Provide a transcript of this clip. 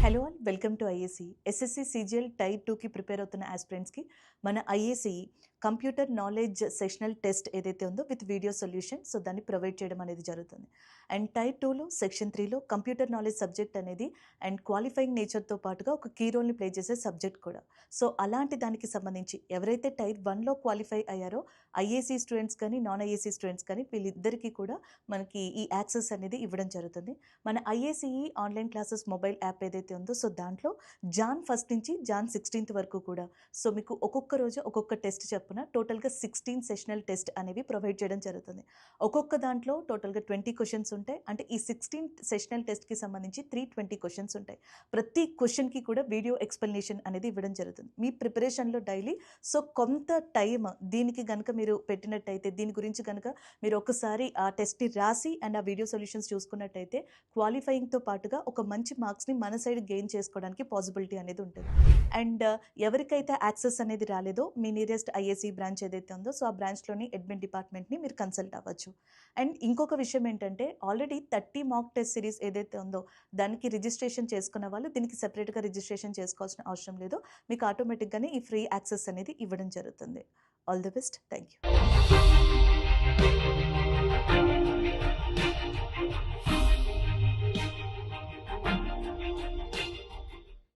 Hello all welcome to IAC SSC CGL tier 2కి prepare అవుతున్న ఆస్పిరెంట్స్కి మన IAC computer knowledge sessional test ఏదైతే ఉందో విత్ వీడియో సొల్యూషన్ సో దాన్ని ప్రొవైడ్ చేయడం అనేది జరుగుతుంది. అండ్ టైర్ 2లో సెక్షన్ 3లో కంప్యూటర్ నాలెడ్జ్ సబ్జెక్ట్ అనేది అండ్ క్వాలిఫైయింగ్ నేచర్తో పాటుగా ఒక కీ రోల్ని ప్లే చేసే సబ్జెక్ట్ కూడా. సో అలాంటి దానికి సంబంధించి ఎవరైతే టైర్ 1లో క్వాలిఫై అయ్యారో ఐఏసీ స్టూడెంట్స్ కానీ నాన్ ఐఏసీ స్టూడెంట్స్ కానీ వీళ్ళిద్దరికీ కూడా మనకి ఈ యాక్సెస్ అనేది ఇవ్వడం జరుగుతుంది. మన IACE online classes mobile app ఏదైతే ఉందో సో దాంట్లో జాన్ 1 నుంచి జాన్ 16 వరకు కూడా సో మీకు ఒక్కొక్క రోజు ఒక్కొక్క టెస్ట్ చెప్పున టోటల్గా 16 సెషనల్ టెస్ట్ అనేవి ప్రొవైడ్ చేయడం జరుగుతుంది. ఒక్కొక్క దాంట్లో టోటల్గా 20 క్వశ్చన్స్ ఉంటాయి. అంటే ఈ 16 సెషనల్ టెస్ట్కి సంబంధించి 320 క్వశ్చన్స్ ఉంటాయి. ప్రతి క్వశ్చన్కి కూడా వీడియో ఎక్స్ప్లెనేషన్ అనేది ఇవ్వడం జరుగుతుంది. మీ ప్రిపరేషన్లో డైలీ సో కొంత టైం దీనికి కనుక మీరు పెట్టినట్టయితే దీని గురించి కనుక మీరు ఒకసారి ఆ టెస్ట్ని రాసి అండ్ ఆ వీడియో సొల్యూషన్స్ చూసుకున్నట్టయితే క్వాలిఫైయింగ్తో పాటుగా ఒక మంచి మార్క్స్ని మన సైడ్ గెయిన్ చేసుకోవడానికి పాసిబిలిటీ అనేది ఉంటుంది. అండ్ ఎవరికైతే యాక్సెస్ అనేది రాలేదో మీ నియరెస్ట్ ఐఏసీ బ్రాంచ్ ఏదైతే ఉందో సో ఆ బ్రాంచ్లోని అడ్మిన్ డిపార్ట్మెంట్ని మీరు కన్సల్ట్ అవ్వచ్చు. అండ్ ఇంకొక విషయం ఏంటంటే ఆల్రెడీ 30 మాక్ టెస్ట్ సిరీస్ ఏదైతే ఉందో దానికి రిజిస్ట్రేషన్ చేసుకున్న వాళ్ళు దీనికి సెపరేట్గా రిజిస్ట్రేషన్ చేసుకోవాల్సిన అవసరం లేదు. మీకు ఆటోమేటిక్గానే ఈ ఫ్రీ యాక్సెస్ అనేది ఇవ్వడం జరుగుతుంది. All the best. Thank you.